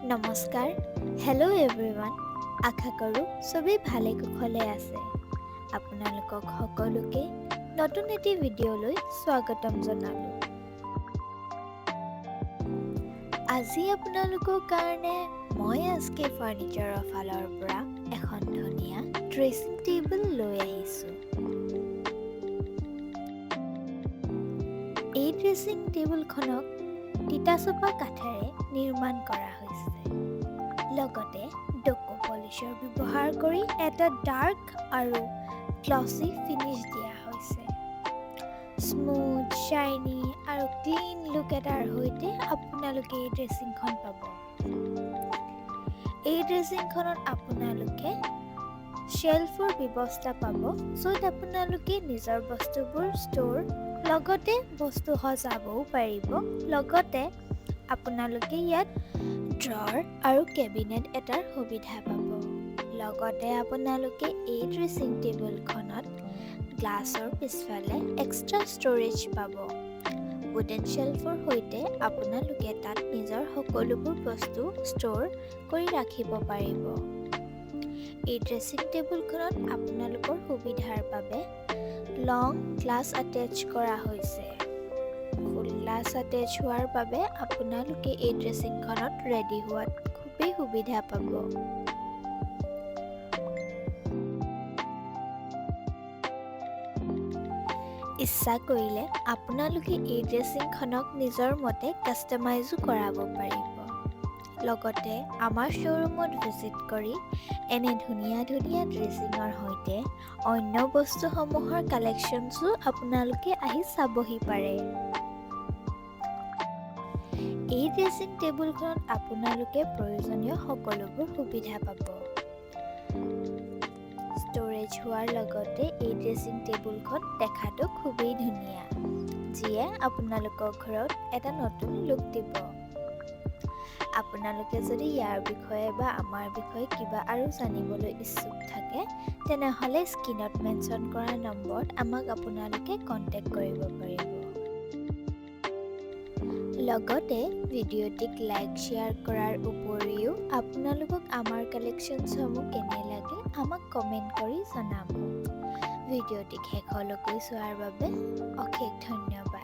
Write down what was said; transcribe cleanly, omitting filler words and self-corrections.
নমস্কাৰ, hello' everyone. আশা কৰোঁ চবেই ভালে কুশলে আছে। আপোনালোকক সকলোকে নতুন এটি ভিডিঅ'লৈ স্বাগতম জনালোঁ। আজি আপোনালোকৰ কাৰণে মই এছকে ফাৰ্নিচাৰৰ ফালৰ পৰা এখন ধুনীয়া ড্ৰেছিং টেবুল লৈ আহিছোঁ। এই ড্ৰেছিং টেবুলখনক তিতাচপা কাঠেৰে নিৰ্মাণ কৰা হৈছে। লগতে ডকো পলিচৰ ব্যৱহাৰ কৰি এটা ডাৰ্ক আৰু গ্লছি ফিনিছ দিয়া হৈছে। স্মুথ, শ্বাইনি আৰু ক্লিন লুক এটাৰ সৈতে আপোনালোকে এই ড্ৰেছিংখন পাব। এই ড্ৰেছিংখনত আপোনালোকে শ্বেলফৰ ব্যৱস্থা পাব, য'ত আপোনালোকে নিজৰ বস্তুবোৰ ষ্ট'ৰ লগতে বস্তু সজাবও পাৰিব। লগতে আপোনালোকে ইয়াত ড্ৰৰ আৰু কেবিনেট এটাৰ সুবিধা পাব। লগতে আপোনালোকে এই ড্ৰেছিং টেবুলখনত গ্লাছৰ পিছফালে এক্সট্ৰা ষ্ট'ৰেজ পাব। উডেন শ্বেলফৰ সৈতে আপোনালোকে তাত নিজৰ সকলোবোৰ বস্তু ষ্ট'ৰ কৰি ৰাখিব পাৰিব। এই ড্ৰেছিং টেবুলখনত আপোনালোকৰ সুবিধাৰ বাবে লং গ্লাছ আটেচ কৰা হৈছে। ফুল গ্লাছ আটেচ হোৱাৰ বাবে আপোনালোকে এই ড্ৰেছিংখনত ৰেডি হোৱাত খুবেই সুবিধা পাব। ইচ্ছা কৰিলে আপোনালোকে এই ড্ৰেছিংখনক নিজৰ মতে কাষ্টমাইজো কৰাব পাৰিব। লগতে আমাৰ শ্ব'ৰুমত ভিজিট কৰি এনে ধুনীয়া ধুনীয়া ড্ৰেছিঙৰ সৈতে অন্য বস্তুসমূহৰ কালেকশ্যনছো আপোনালোকে আহি চাবহি পাৰে। এই ড্ৰেছিং টেবুলখনত আপোনালোকে প্ৰয়োজনীয় সকলোবোৰ সুবিধা পাব। ষ্ট'ৰেজ হোৱাৰ লগতে এই ড্ৰেছিং টেবুলখন দেখাতো খুবেই ধুনীয়া, যিয়ে আপোনালোকৰ ঘৰত এটা নতুন লুক দিব। আপোনালোকে যদি ইয়াৰ বিষয়ে বা আমাৰ বিষয়ে কিবা আৰু জানিবলৈ ইচ্ছুক থাকে, তেনেহ'লে স্ক্ৰীনত মেনশ্যন কৰা নম্বৰত আমাক আপোনালোকে কণ্টেক্ট কৰিব পাৰিব। লগতে ভিডিঅ'টিক লাইক শ্বেয়াৰ কৰাৰ উপৰিও আপোনালোকক আমাৰ কালেকশ্যনসমূহ কেনে লাগে আমাক কমেণ্ট কৰি জনাব। ভিডিঅ'টিক শেষলৈকে চোৱাৰ বাবে অশেষ ধন্যবাদ।